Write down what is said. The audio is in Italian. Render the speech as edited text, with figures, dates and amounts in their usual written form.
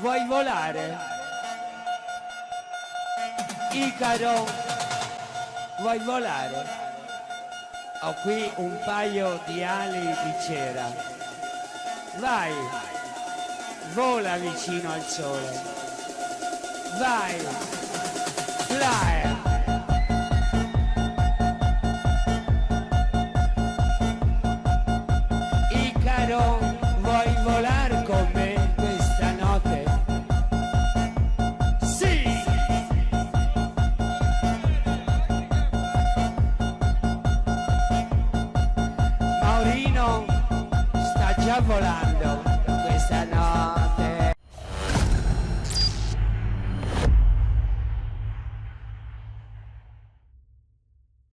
Vuoi volare? Icaro, vuoi volare? Ho qui un paio di ali di cera. Vai, vola vicino al sole. Vai, fly. Icaro, vuoi volar con me questa notte? Sì! Maurino sta già volando questa notte.